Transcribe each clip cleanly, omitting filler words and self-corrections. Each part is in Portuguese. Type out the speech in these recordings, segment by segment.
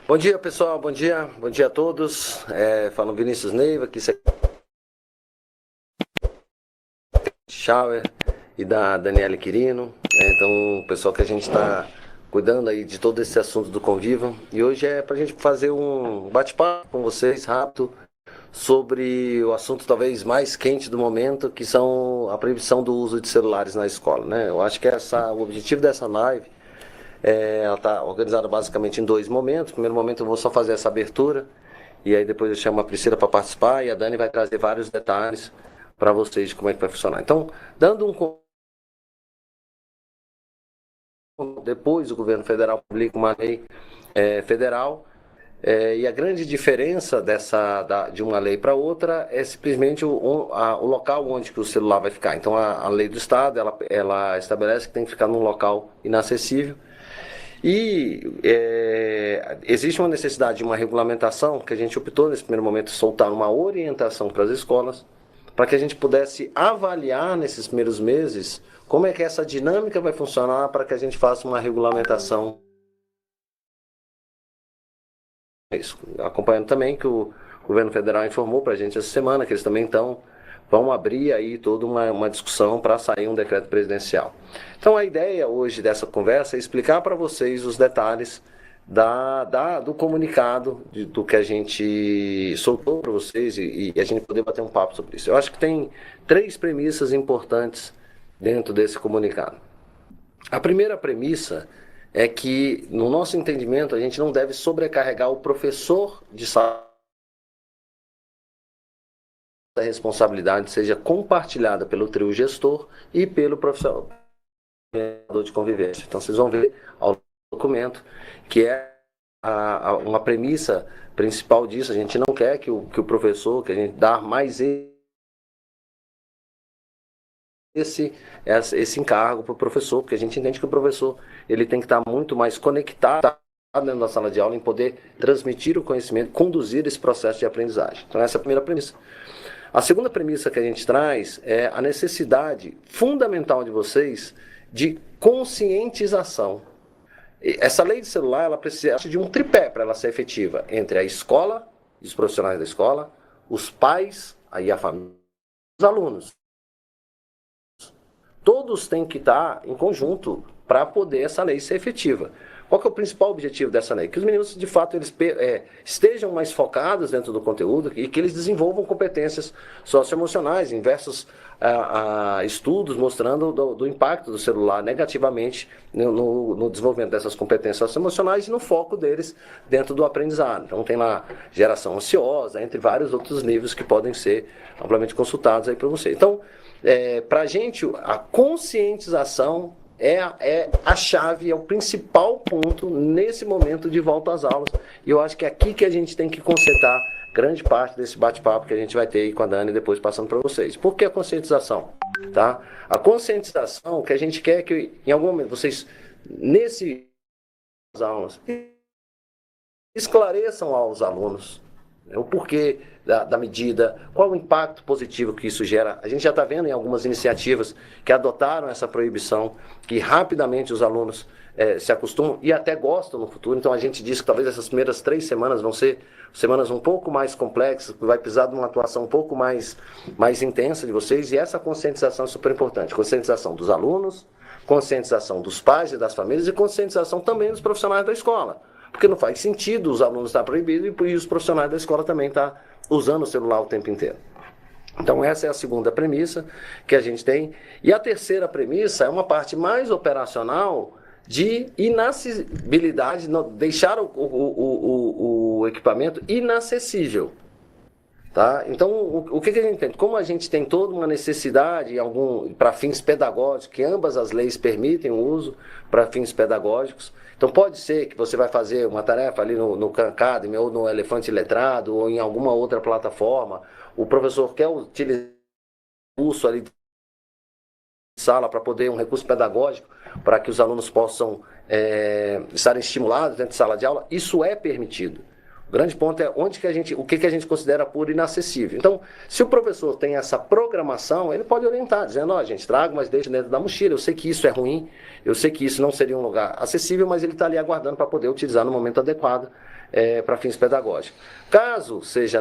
Bom dia, pessoal, bom dia a todos. Falo Vinícius Neiva, aqui Schauer e da Daniele Quirino. Então, o pessoal que a gente está cuidando aí de todo esse assunto do Conviva. E hoje é para a gente fazer um bate-papo com vocês rápido sobre o assunto talvez mais quente do momento, que são a proibição do uso de celulares na escola, né? Eu acho que o objetivo dessa live ela está organizada basicamente em dois momentos. No primeiro momento eu vou só fazer essa abertura e aí depois eu chamo a Priscila para participar e a Dani vai trazer vários detalhes para vocês de como é que vai funcionar. Então, dando depois o governo federal publica uma lei federal. E a grande diferença de uma lei para outra é simplesmente o local onde que o celular vai ficar. Então, a lei do Estado, ela estabelece que tem que ficar num local inacessível. E existe uma necessidade de uma regulamentação que a gente optou, nesse primeiro momento, soltar uma orientação para as escolas, para que a gente pudesse avaliar nesses primeiros meses como é que essa dinâmica vai funcionar para que a gente faça uma regulamentação. Isso. Acompanhando também que o governo federal informou para a gente essa semana que eles também vão abrir aí toda uma discussão para sair um decreto presidencial. Então a ideia hoje dessa conversa é explicar para vocês os detalhes do comunicado, do que a gente soltou para vocês e a gente poder bater um papo sobre isso. Eu acho que tem três premissas importantes dentro desse comunicado. A primeira premissa é que, no nosso entendimento, a gente não deve sobrecarregar o professor de sala. A responsabilidade seja compartilhada pelo trio gestor e pelo professor de convivência. Então, vocês vão ver ao documento que é uma premissa principal disso. A gente não quer que o professor, que a gente dá mais esse encargo para o professor, porque a gente entende que o professor ele tem que estar muito mais conectado dentro da sala de aula em poder transmitir o conhecimento, conduzir esse processo de aprendizagem. Então essa é a primeira premissa. A segunda premissa que a gente traz é a necessidade fundamental de vocês de conscientização. Essa lei de celular ela precisa de um tripé para ela ser efetiva entre a escola, os profissionais da escola, os pais, aí a família, os alunos. Todos têm que estar em conjunto para poder essa lei ser efetiva. Qual que é o principal objetivo dessa lei? Que os meninos, de fato, eles estejam mais focados dentro do conteúdo e que eles desenvolvam competências socioemocionais, em diversos estudos mostrando do impacto do celular negativamente no desenvolvimento dessas competências socioemocionais e no foco deles dentro do aprendizado. Então tem lá geração ansiosa, entre vários outros níveis que podem ser amplamente consultados aí para você. Então, para a gente, a conscientização é a chave, é o principal ponto nesse momento de volta às aulas. E eu acho que é aqui que a gente tem que concentrar grande parte desse bate-papo que a gente vai ter aí com a Dani depois passando para vocês. Por que a conscientização? Tá? A conscientização que a gente quer que em algum momento vocês, nesse aulas, esclareçam aos alunos o porquê da medida, qual o impacto positivo que isso gera. A gente já está vendo em algumas iniciativas que adotaram essa proibição, que rapidamente os alunos se acostumam e até gostam no futuro. Então a gente diz que talvez essas primeiras 3 semanas vão ser semanas um pouco mais complexas, que vai precisar de uma atuação um pouco mais intensa de vocês, e essa conscientização é super importante. Conscientização dos alunos, conscientização dos pais e das famílias e conscientização também dos profissionais da escola. Porque não faz sentido os alunos estar proibidos e os profissionais da escola também estar usando o celular o tempo inteiro. Então essa é a segunda premissa que a gente tem. E a terceira premissa é uma parte mais operacional de inacessibilidade, deixar o equipamento inacessível. Tá? Então, o que a gente tem? Como a gente tem toda uma necessidade para fins pedagógicos, que ambas as leis permitem o uso para fins pedagógicos, então pode ser que você vai fazer uma tarefa ali no Khan Academy ou no Elefante Letrado ou em alguma outra plataforma, o professor quer utilizar o recurso ali de sala para poder um recurso pedagógico para que os alunos possam estarem estimulados dentro de sala de aula, isso é permitido. grande ponto é o que a gente considera puro e inacessível. Então, se o professor tem essa programação, ele pode orientar, dizendo, gente, trago, mas deixa dentro da mochila, eu sei que isso é ruim, eu sei que isso não seria um lugar acessível, mas ele está ali aguardando para poder utilizar no momento adequado para fins pedagógicos. Caso seja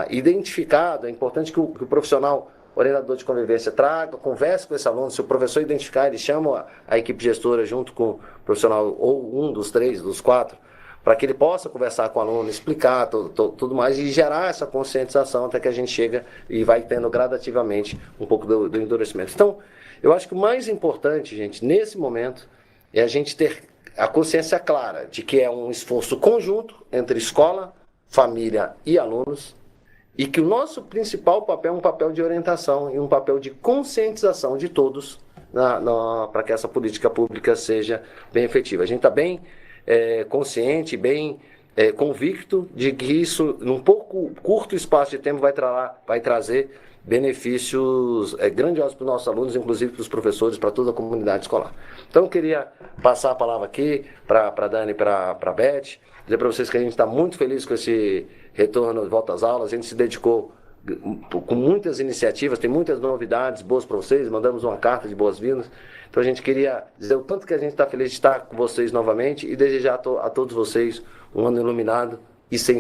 identificado, é importante que o profissional orientador de convivência traga, converse com esse aluno, se o professor identificar, ele chama a equipe gestora junto com o profissional, ou um dos 3, dos 4, para que ele possa conversar com o aluno, explicar tudo mais e gerar essa conscientização até que a gente chega e vai tendo gradativamente um pouco do endurecimento. Então, eu acho que o mais importante, gente, nesse momento, é a gente ter a consciência clara de que é um esforço conjunto entre escola, família e alunos, e que o nosso principal papel é um papel de orientação e um papel de conscientização de todos para que essa política pública seja bem efetiva. A gente está bem consciente, bem convicto de que isso, num pouco curto espaço de tempo, vai trazer benefícios grandiosos para os nossos alunos, inclusive para os professores, para toda a comunidade escolar. Então, eu queria passar a palavra aqui para a Dani e para a Beth, dizer para vocês que a gente está muito feliz com esse retorno de volta às aulas. A gente se dedicou com muitas iniciativas, tem muitas novidades boas para vocês, mandamos uma carta de boas-vindas. Então, a gente queria dizer o tanto que a gente está feliz de estar com vocês novamente e desejar a todos vocês um ano iluminado e sem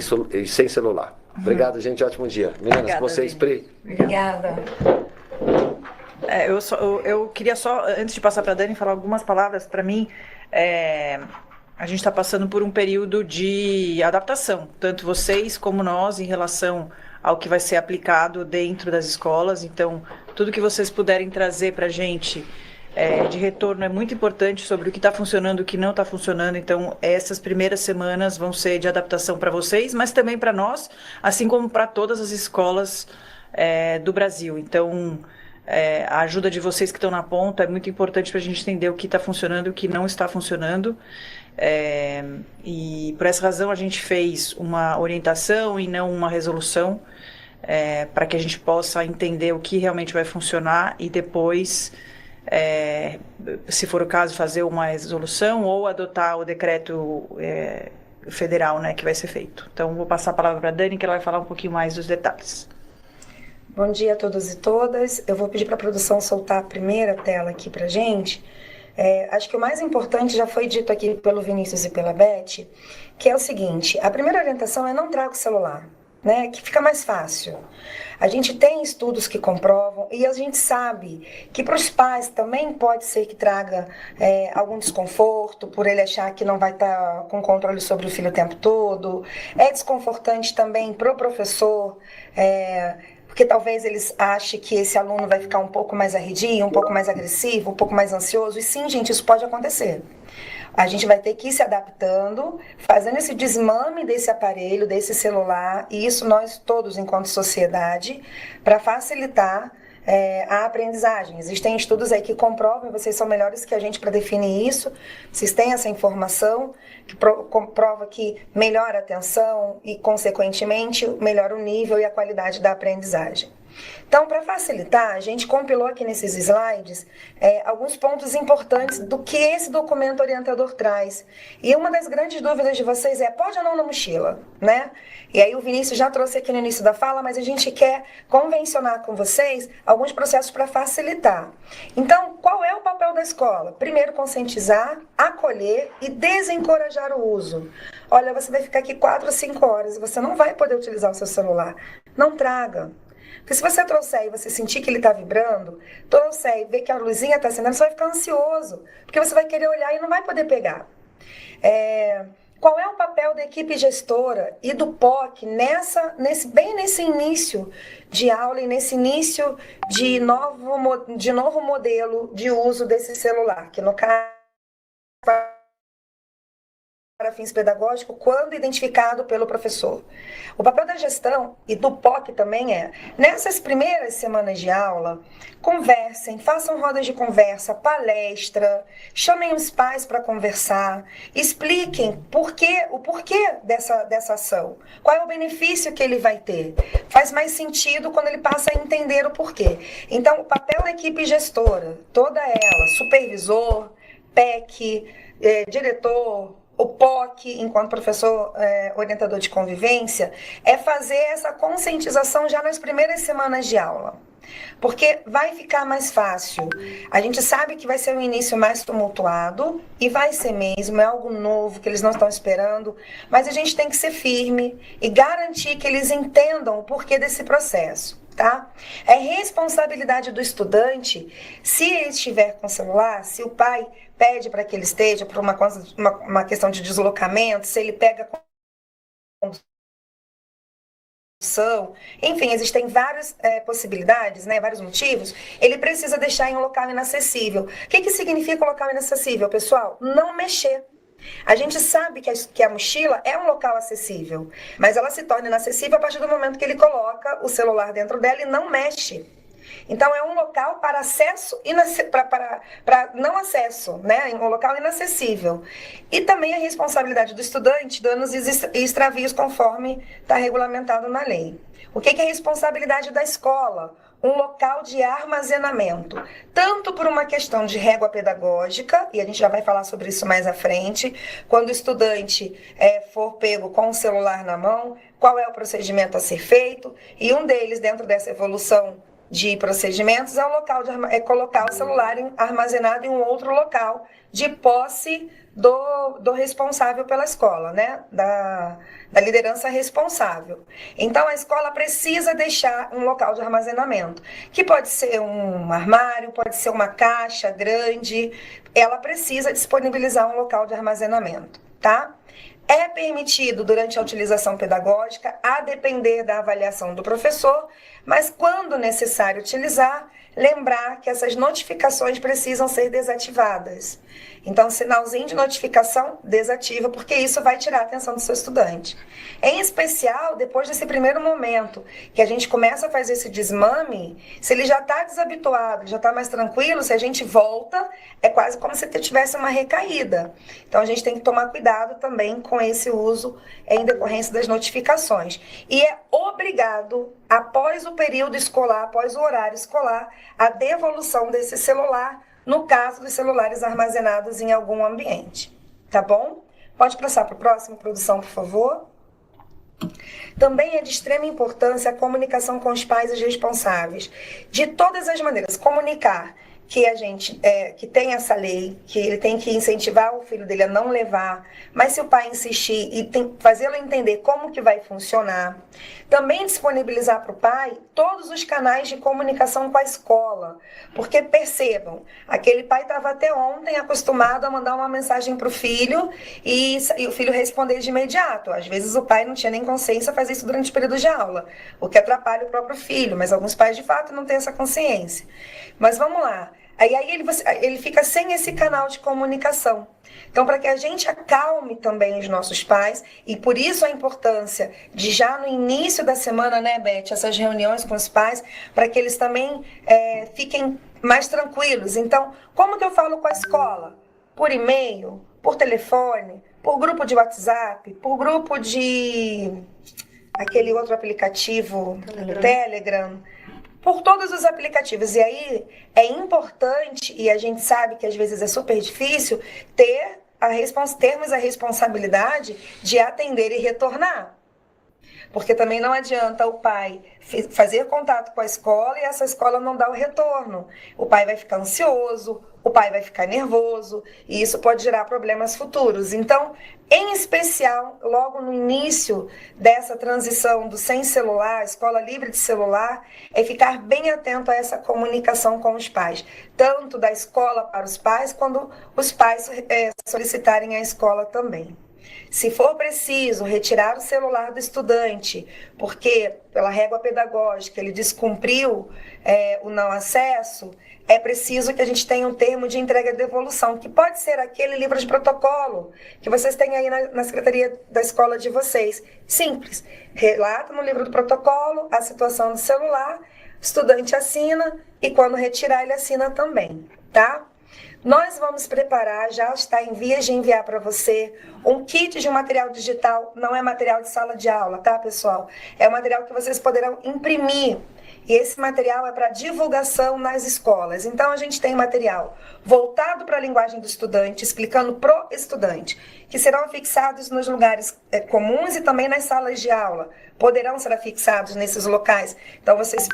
celular. Obrigado, gente. Ótimo dia. Meninas, obrigada, vocês, Pri. Obrigada. Eu queria só, antes de passar para a Dani, falar algumas palavras. Para mim, a gente está passando por um período de adaptação, tanto vocês como nós, em relação ao que vai ser aplicado dentro das escolas. Então, tudo que vocês puderem trazer para a gente de retorno é muito importante sobre o que está funcionando, o que não está funcionando. Então, essas primeiras semanas vão ser de adaptação para vocês, mas também para nós, assim como para todas as escolas do Brasil. Então, a ajuda de vocês que estão na ponta é muito importante para a gente entender o que está funcionando e o que não está funcionando. E por essa razão a gente fez uma orientação e não uma resolução, para que a gente possa entender o que realmente vai funcionar e depois, se for o caso, fazer uma resolução ou adotar o decreto federal, né, que vai ser feito. Então, vou passar a palavra para a Dani, que ela vai falar um pouquinho mais dos detalhes. Bom dia a todos e todas. Eu vou pedir para a produção soltar a primeira tela aqui para a gente. Acho que o mais importante já foi dito aqui pelo Vinícius e pela Beth, que é o seguinte: a primeira orientação é não traga o celular, né, que fica mais fácil. A gente tem estudos que comprovam e a gente sabe que para os pais também pode ser que traga algum desconforto por ele achar que não vai estar com controle sobre o filho o tempo todo. É desconfortante também para o professor, porque talvez eles achem que esse aluno vai ficar um pouco mais arredio, um pouco mais agressivo, um pouco mais ansioso. E sim, gente, isso pode acontecer. A gente vai ter que ir se adaptando, fazendo esse desmame desse aparelho, desse celular, e isso nós todos, enquanto sociedade, para facilitar a aprendizagem. Existem estudos aí que comprovam, e vocês são melhores que a gente para definir isso, vocês têm essa informação, que comprova que melhora a atenção e, consequentemente, melhora o nível e a qualidade da aprendizagem. Então, para facilitar, a gente compilou aqui nesses slides alguns pontos importantes do que esse documento orientador traz. E uma das grandes dúvidas de vocês é: pode ou não na mochila, né? E aí o Vinícius já trouxe aqui no início da fala, mas a gente quer convencionar com vocês alguns processos para facilitar. Então, qual é o papel da escola? Primeiro, conscientizar, acolher e desencorajar o uso. Olha, você vai ficar aqui 4 ou 5 horas e você não vai poder utilizar o seu celular. Não traga. Porque se você trouxer e você sentir que ele está vibrando, trouxer e ver que a luzinha está acendendo, você vai ficar ansioso, porque você vai querer olhar e não vai poder pegar. Qual é o papel da equipe gestora e do POC bem nesse início de aula e nesse início de novo modelo de uso desse celular, que no caso para fins pedagógicos, quando identificado pelo professor. O papel da gestão e do POC também nessas primeiras semanas de aula, conversem, façam rodas de conversa, palestra, chamem os pais para conversar, expliquem o porquê dessa ação, qual é o benefício que ele vai ter. Faz mais sentido quando ele passa a entender o porquê. Então, o papel da equipe gestora, toda ela, supervisor, PEC, diretor, o POC, enquanto professor orientador de convivência, é fazer essa conscientização já nas primeiras semanas de aula. Porque vai ficar mais fácil. A gente sabe que vai ser um início mais tumultuado, e vai ser mesmo, é algo novo que eles não estão esperando, mas a gente tem que ser firme e garantir que eles entendam o porquê desse processo. Tá? É responsabilidade do estudante, se ele estiver com celular, se o pai pede para que ele esteja por uma questão de deslocamento, se ele pega condução, enfim, existem várias possibilidades, né, vários motivos, ele precisa deixar em um local inacessível. O que significa local inacessível, pessoal? Não mexer. A gente sabe que a mochila é um local acessível, mas ela se torna inacessível a partir do momento que ele coloca o celular dentro dela e não mexe. Então, é um local para acesso, para não acesso, né? Um local inacessível. E também a responsabilidade do estudante, danos e extravios, conforme está regulamentado na lei. O que é responsabilidade da escola? Um local de armazenamento, tanto por uma questão de régua pedagógica, e a gente já vai falar sobre isso mais à frente, quando o estudante for pego com o celular na mão, qual é o procedimento a ser feito, e um deles, dentro dessa evolução de procedimentos, é colocar o celular armazenado em um outro local de posse do responsável pela escola, né? Da liderança responsável. Então, a escola precisa deixar um local de armazenamento, que pode ser um armário, pode ser uma caixa grande, ela precisa disponibilizar um local de armazenamento, tá? É permitido durante a utilização pedagógica, a depender da avaliação do professor, mas quando necessário utilizar, lembrar que essas notificações precisam ser desativadas. Então, sinalzinho de notificação, desativa, porque isso vai tirar a atenção do seu estudante. Em especial, depois desse primeiro momento, que a gente começa a fazer esse desmame, se ele já está desabituado, já está mais tranquilo, se a gente volta, é quase como se tivesse uma recaída. Então, a gente tem que tomar cuidado também com esse uso em decorrência das notificações. E é obrigado, após o período escolar, após o horário escolar, a devolução desse celular, no caso dos celulares armazenados em algum ambiente. Tá bom? Pode passar para o próximo, produção, por favor. Também é de extrema importância a comunicação com os pais e os responsáveis. De todas as maneiras, comunicar que a gente que tem essa lei, que ele tem que incentivar o filho dele a não levar, mas se o pai insistir e fazê-lo entender como que vai funcionar, também disponibilizar para o pai todos os canais de comunicação com a escola, porque percebam, aquele pai estava até ontem acostumado a mandar uma mensagem para o filho e o filho responder de imediato. Às vezes o pai não tinha nem consciência de fazer isso durante o período de aula, o que atrapalha o próprio filho, mas alguns pais de fato não têm essa consciência. Mas vamos lá. Aí ele fica sem esse canal de comunicação. Então, para que a gente acalme também os nossos pais, e por isso a importância de já no início da semana, né, Beth, essas reuniões com os pais, para que eles também fiquem mais tranquilos. Então, como que eu falo com a escola? Por e-mail, por telefone, por grupo de WhatsApp, por grupo de aquele outro aplicativo, Telegram, por todos os aplicativos. E aí é importante, e a gente sabe que às vezes é super difícil, termos a responsabilidade de atender e retornar. Porque também não adianta o pai fazer contato com a escola e essa escola não dar o retorno. O pai vai ficar ansioso, o pai vai ficar nervoso, e isso pode gerar problemas futuros. Então, em especial, logo no início dessa transição do sem celular, escola livre de celular, é ficar bem atento a essa comunicação com os pais, tanto da escola para os pais, quando os pais solicitarem a escola também. Se for preciso retirar o celular do estudante, porque pela régua pedagógica ele descumpriu o não acesso, é preciso que a gente tenha um termo de entrega e devolução, que pode ser aquele livro de protocolo que vocês têm aí na secretaria da escola de vocês. Simples. Relata no livro do protocolo a situação do celular, o estudante assina e quando retirar ele assina também, tá? Nós vamos preparar, já está em vias de enviar para você, um kit de um material digital, não é material de sala de aula, tá, pessoal? É um material que vocês poderão imprimir e esse material é para divulgação nas escolas. Então, a gente tem material voltado para a linguagem do estudante, explicando pro estudante, que serão fixados nos lugares comuns e também nas salas de aula. Poderão ser afixados nesses locais. Então, vocês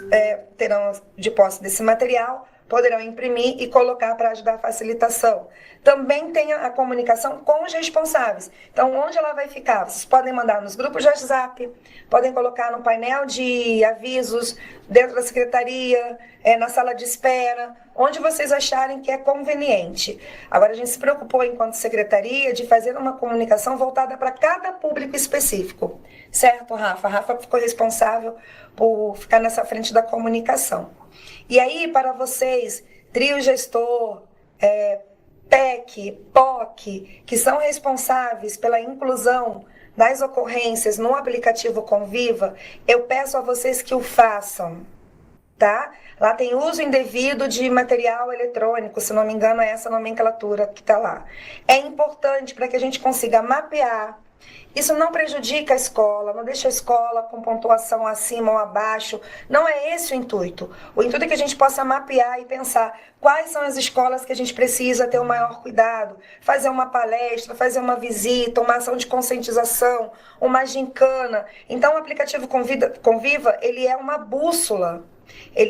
terão de posse desse material, poderão imprimir e colocar para ajudar a facilitação. Também tem a comunicação com os responsáveis. Então, onde ela vai ficar? Vocês podem mandar nos grupos de WhatsApp, podem colocar no painel de avisos, dentro da secretaria, na sala de espera, onde vocês acharem que é conveniente. Agora, a gente se preocupou, enquanto secretaria, de fazer uma comunicação voltada para cada público específico. Certo, Rafa? A Rafa ficou responsável por ficar nessa frente da comunicação. E aí, para vocês, trio gestor, PEC, POC, que são responsáveis pela inclusão das ocorrências no aplicativo Conviva, eu peço a vocês que o façam, tá? Lá tem uso indevido de material eletrônico, se não me engano é essa nomenclatura que está lá. É importante para que a gente consiga mapear. Isso não prejudica a escola, não deixa a escola com pontuação acima ou abaixo. Não é esse o intuito. O intuito é que a gente possa mapear e pensar quais são as escolas que a gente precisa ter o maior cuidado. Fazer uma palestra, fazer uma visita, uma ação de conscientização, uma gincana. Então, o aplicativo Conviva, ele é uma bússola.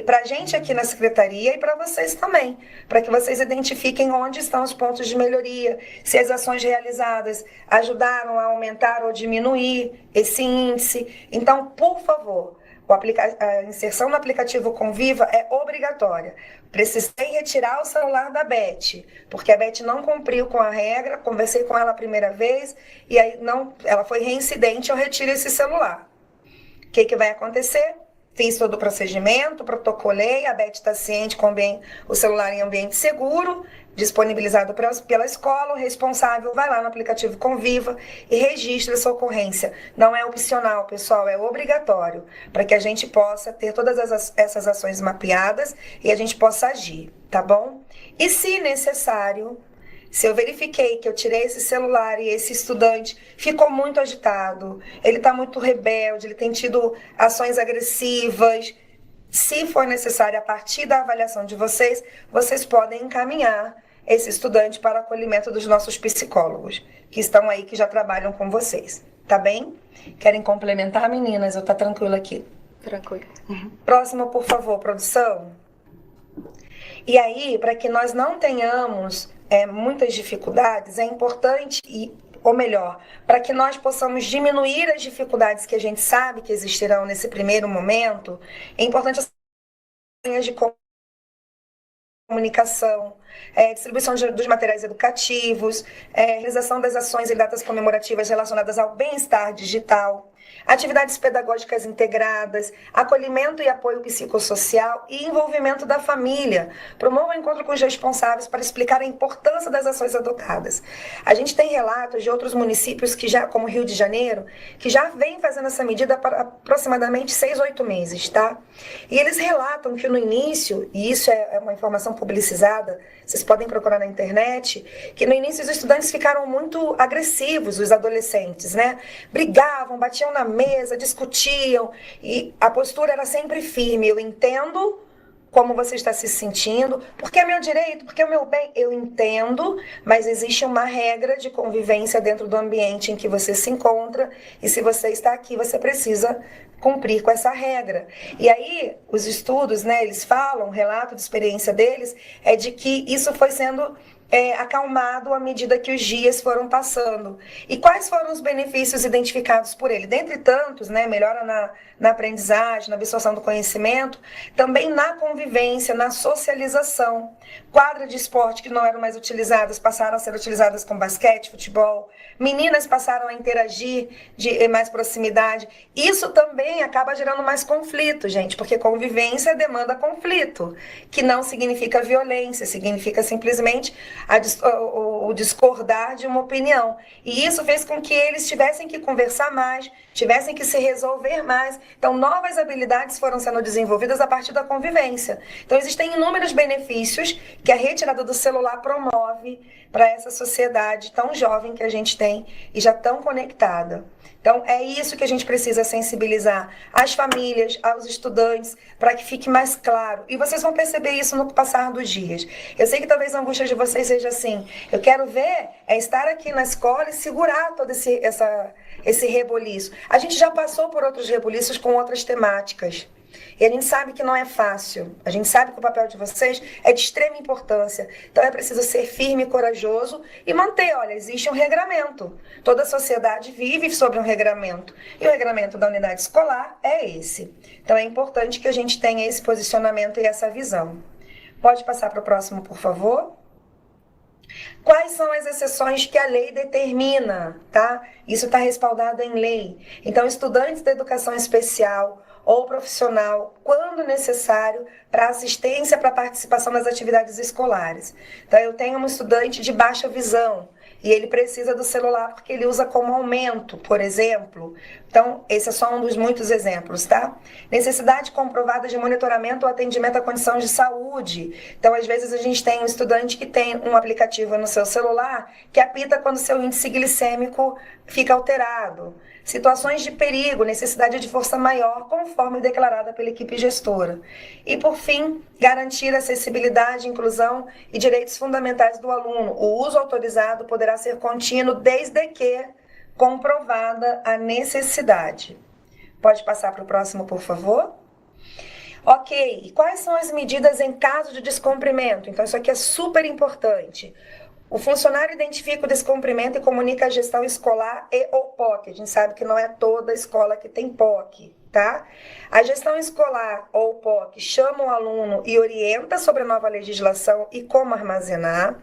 Para a gente aqui na secretaria e para vocês também, para que vocês identifiquem onde estão os pontos de melhoria, se as ações realizadas ajudaram a aumentar ou diminuir esse índice. Então, por favor, a inserção no aplicativo Conviva é obrigatória. Precisei retirar o celular da Beth, porque a Beth não cumpriu com a regra, conversei com ela a primeira vez, e aí ela foi reincidente, eu retiro esse celular. O que vai acontecer? Fiz todo o procedimento, protocolei, a Beth está ciente com o celular em ambiente seguro, disponibilizado pela escola, o responsável vai lá no aplicativo Conviva e registra essa ocorrência. Não é opcional, pessoal, é obrigatório, para que a gente possa ter todas essas ações mapeadas e a gente possa agir, tá bom? E se necessário, se eu verifiquei que eu tirei esse celular e esse estudante ficou muito agitado, ele está muito rebelde, ele tem tido ações agressivas, se for necessário, a partir da avaliação de vocês, vocês podem encaminhar esse estudante para o acolhimento dos nossos psicólogos, que estão aí, que já trabalham com vocês. Tá bem? Querem complementar, meninas? Eu tô tranquila aqui. Tranquilo. Próximo, por favor, produção. E aí, para que nós não tenhamos muitas dificuldades, é importante, ou melhor, para que nós possamos diminuir as dificuldades que a gente sabe que existirão nesse primeiro momento, é importante as linhas de comunicação, distribuição dos materiais educativos, realização das ações e datas comemorativas relacionadas ao bem-estar digital, atividades pedagógicas integradas, acolhimento e apoio psicossocial e envolvimento da família. Promova o encontro com os responsáveis para explicar a importância das ações adotadas. A gente tem relatos de outros municípios, que já, como Rio de Janeiro, que já vem fazendo essa medida há aproximadamente 6, 8 meses, tá? E eles relatam que no início, e isso é uma informação publicizada, vocês podem procurar na internet, que no início os estudantes ficaram muito agressivos, os adolescentes, né? Brigavam, batiam na mesa, discutiam, e a postura era sempre firme. Eu entendo como você está se sentindo, porque é meu direito, porque é o meu bem, eu entendo, mas existe uma regra de convivência dentro do ambiente em que você se encontra, e se você está aqui, você precisa cumprir com essa regra. E aí, os estudos, né, eles falam, o relato de experiência deles, é de que isso foi sendo acalmado à medida que os dias foram passando. E quais foram os benefícios identificados por ele? Dentre tantos, né, melhora na aprendizagem, na absorção do conhecimento, também na convivência, na socialização. Quadras de esporte que não eram mais utilizadas passaram a ser utilizadas com basquete, futebol. Meninas passaram a interagir de mais proximidade. Isso também acaba gerando mais conflito, gente, porque convivência demanda conflito, que não significa violência, significa simplesmente o discordar de uma opinião. E isso fez com que eles tivessem que conversar mais, tivessem que se resolver mais. Então, novas habilidades foram sendo desenvolvidas a partir da convivência. Então, existem inúmeros benefícios que a retirada do celular promove para essa sociedade tão jovem que a gente tem e já tão conectada. Então, é isso que a gente precisa sensibilizar as famílias, aos estudantes, para que fique mais claro. E vocês vão perceber isso no passar dos dias. Eu sei que talvez a angústia de vocês seja assim, eu quero ver estar aqui na escola e segurar todo esse reboliço. A gente já passou por outros reboliços com outras temáticas. E a gente sabe que não é fácil. A gente sabe que o papel de vocês é de extrema importância. Então é preciso ser firme e corajoso e manter, olha, existe um regramento. Toda a sociedade vive sobre um regramento. E o regramento da unidade escolar é esse. Então é importante que a gente tenha esse posicionamento e essa visão. Pode passar para o próximo, por favor? Quais são as exceções que a lei determina, tá? Isso está respaldado em lei. Então, estudantes da educação especial ou profissional, quando necessário, para assistência, para participação nas atividades escolares. Então, eu tenho um estudante de baixa visão e ele precisa do celular porque ele usa como aumento, por exemplo. Então, esse é só um dos muitos exemplos, tá? Necessidade comprovada de monitoramento ou atendimento à condição de saúde. Então, às vezes, a gente tem um estudante que tem um aplicativo no seu celular que apita quando seu índice glicêmico fica alterado. Situações de perigo, necessidade de força maior, conforme declarada pela equipe gestora. E, por fim, garantir acessibilidade, inclusão e direitos fundamentais do aluno. O uso autorizado poderá ser contínuo desde que comprovada a necessidade. Pode passar para o próximo, por favor? Ok, e quais são as medidas em caso de descumprimento? Então, isso aqui é super importante. O funcionário identifica o descumprimento e comunica à gestão escolar e ou POC. A gente sabe que não é toda escola que tem POC, tá? A gestão escolar ou POC chama o aluno e orienta sobre a nova legislação e como armazenar.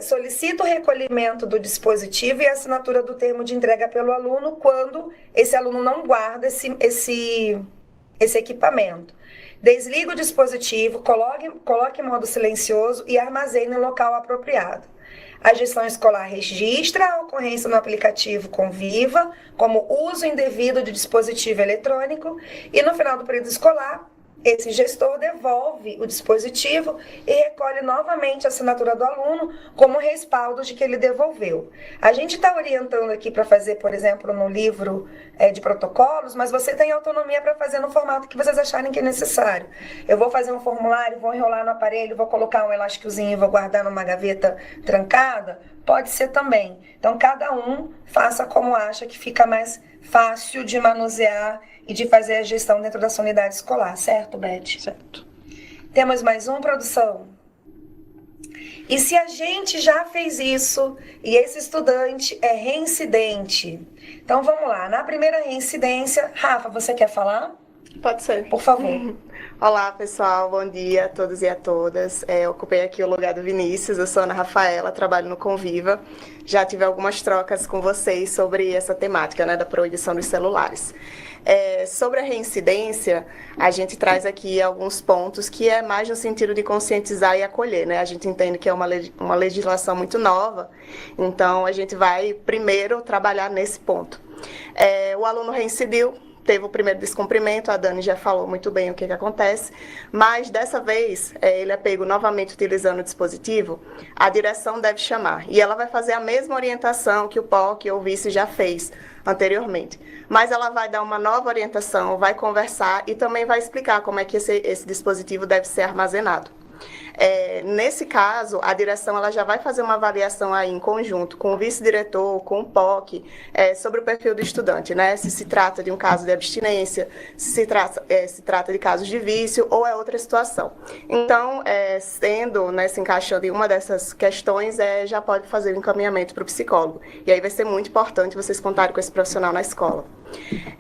Solicita o recolhimento do dispositivo e a assinatura do termo de entrega pelo aluno quando esse aluno não guarda esse equipamento. Desliga o dispositivo, coloque em modo silencioso e armazene no local apropriado. A gestão escolar registra a ocorrência no aplicativo Conviva como uso indevido de dispositivo eletrônico e no final do período escolar, esse gestor devolve o dispositivo e recolhe novamente a assinatura do aluno como respaldo de que ele devolveu. A gente está orientando aqui para fazer, por exemplo, no livro de protocolos, mas você tem autonomia para fazer no formato que vocês acharem que é necessário. Eu vou fazer um formulário, vou enrolar no aparelho, vou colocar um elásticozinho e vou guardar numa gaveta trancada? Pode ser também. Então, cada um faça como acha que fica mais fácil de manusear e de fazer a gestão dentro da sua unidade escolar, certo, Beth? Certo. Temos mais um, produção? E se a gente já fez isso e esse estudante é reincidente? Então, vamos lá. Na primeira reincidência, Rafa, você quer falar? Pode ser. Por favor. Olá, pessoal. Bom dia a todos e a todas. Eu ocupei aqui o lugar do Vinícius. Eu sou Ana Rafaela, trabalho no Conviva. Já tive algumas trocas com vocês sobre essa temática, né, da proibição dos celulares. Sobre a reincidência, a gente traz aqui alguns pontos que é mais no sentido de conscientizar e acolher, né? A gente entende que é uma legislação muito nova, então a gente vai primeiro trabalhar nesse ponto. O aluno reincidiu, teve o primeiro descumprimento, a Dani já falou muito bem o que acontece, mas dessa vez ele é pego novamente utilizando o dispositivo, a direção deve chamar, e ela vai fazer a mesma orientação que o POC ou o vice já fez anteriormente, mas ela vai dar uma nova orientação, vai conversar e também vai explicar como é que esse dispositivo deve ser armazenado. Nesse caso, a direção ela já vai fazer uma avaliação aí em conjunto com o vice-diretor, com o POC, sobre o perfil do estudante, né? Se trata de um caso de abstinência, se trata de casos de vício ou é outra situação. Então, se encaixando em uma dessas questões, já pode fazer o encaminhamento para o psicólogo. E aí vai ser muito importante vocês contarem com esse profissional na escola.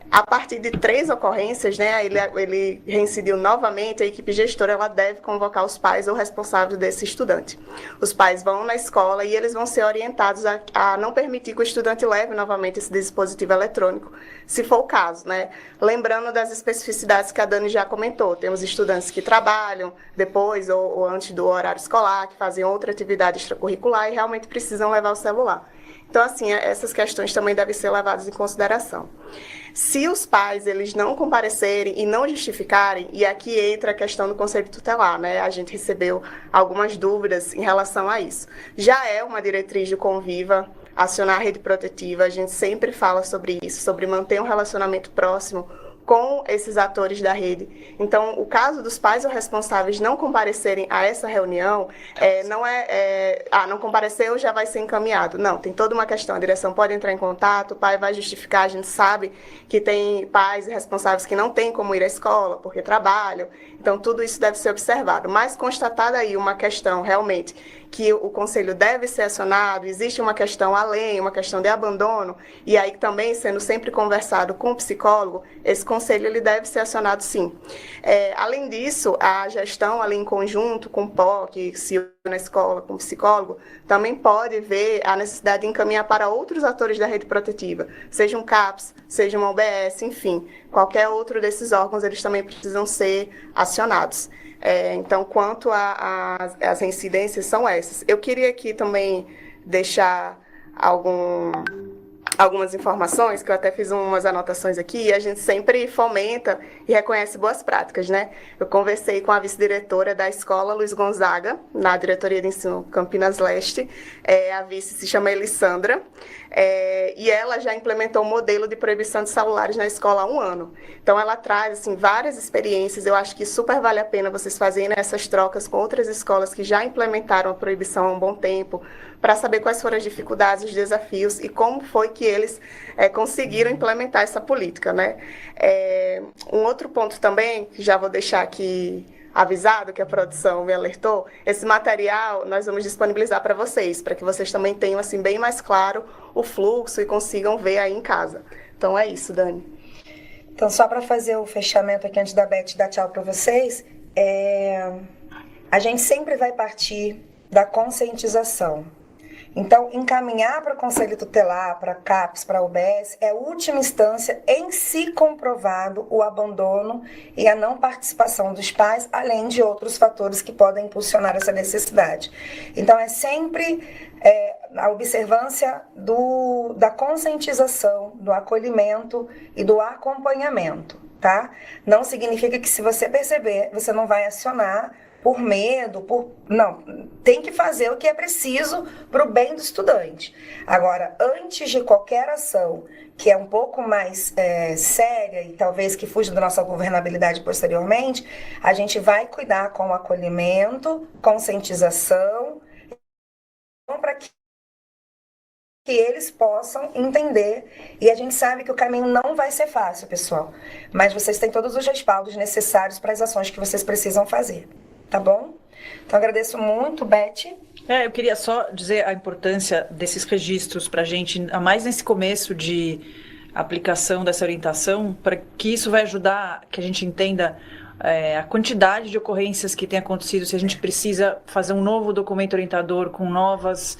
A partir de 3 ocorrências, né, ele reincidiu novamente, a equipe gestora ela deve convocar os pais ou responsável desse estudante. Os pais vão na escola e eles vão ser orientados a não permitir que o estudante leve novamente esse dispositivo eletrônico, se for o caso, né? Lembrando das especificidades que a Dani já comentou, temos estudantes que trabalham depois ou antes do horário escolar, que fazem outra atividade extracurricular e realmente precisam levar o celular. Então, assim, essas questões também devem ser levadas em consideração. Se os pais eles não comparecerem e não justificarem, e aqui entra a questão do conselho tutelar, né? A gente recebeu algumas dúvidas em relação a isso. Já é uma diretriz do Conviva acionar a rede protetiva, a gente sempre fala sobre isso, sobre manter um relacionamento próximo com esses atores da rede. Então, o caso dos pais ou responsáveis não comparecerem a essa reunião, não compareceu, já vai ser encaminhado. Não, tem toda uma questão. A direção pode entrar em contato, o pai vai justificar. A gente sabe que tem pais e responsáveis que não têm como ir à escola, porque trabalham. Então, tudo isso deve ser observado. Mas, constatada aí uma questão, realmente, que o conselho deve ser acionado, existe uma questão além, uma questão de abandono, e aí também sendo sempre conversado com o psicólogo, esse conselho ele deve ser acionado sim. Além disso, a gestão ali em conjunto com o POC, se na escola, com o psicólogo, também pode ver a necessidade de encaminhar para outros atores da rede protetiva, seja um CAPS, seja uma OBS, enfim, qualquer outro desses órgãos, eles também precisam ser acionados. Então, quanto às reincidências, são essas. Eu queria aqui também deixar algumas informações, que eu até fiz umas anotações aqui, e a gente sempre fomenta e reconhece boas práticas, né? Eu conversei com a vice-diretora da escola Luiz Gonzaga, na Diretoria de Ensino Campinas Leste, a vice se chama Elissandra, e ela já implementou um modelo de proibição de celulares na escola há 1 ano. Então, ela traz assim, várias experiências, eu acho que super vale a pena vocês fazerem essas trocas com outras escolas que já implementaram a proibição há um bom tempo, para saber quais foram as dificuldades, os desafios e como foi que eles conseguiram implementar essa política, né? Um outro ponto também, que já vou deixar aqui avisado, que a produção me alertou, esse material nós vamos disponibilizar para vocês, para que vocês também tenham assim, bem mais claro o fluxo e consigam ver aí em casa. Então é isso, Dani. Então, só para fazer o fechamento aqui antes da Beth dar tchau para vocês, a gente sempre vai partir da conscientização. Então, encaminhar para o Conselho Tutelar, para a CAPES, para a UBS, é a última instância em si comprovado o abandono e a não participação dos pais, além de outros fatores que podem impulsionar essa necessidade. Então, é sempre a observância da conscientização, do acolhimento e do acompanhamento, tá? Não significa que se você perceber, você não vai acionar por medo, não, tem que fazer o que é preciso para o bem do estudante. Agora, antes de qualquer ação que é um pouco mais séria e talvez que fuja da nossa governabilidade posteriormente, a gente vai cuidar com o acolhimento, conscientização, para que eles possam entender. E a gente sabe que o caminho não vai ser fácil, pessoal, mas vocês têm todos os respaldos necessários para as ações que vocês precisam fazer. Tá bom? Então, agradeço muito, Beth. Eu queria só dizer a importância desses registros para a gente, a mais nesse começo de aplicação dessa orientação, para que isso vai ajudar que a gente entenda a quantidade de ocorrências que tem acontecido, se a gente precisa fazer um novo documento orientador com novas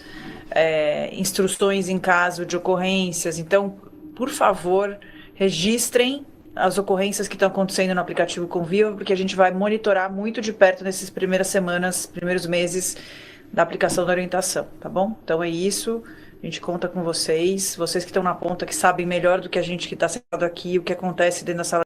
instruções em caso de ocorrências. Então, por favor, registrem as ocorrências que estão acontecendo no aplicativo Conviva, porque a gente vai monitorar muito de perto nessas primeiras semanas, primeiros meses da aplicação da orientação, tá bom? Então é isso, a gente conta com vocês que estão na ponta, que sabem melhor do que a gente que está sentado aqui, o que acontece dentro da sala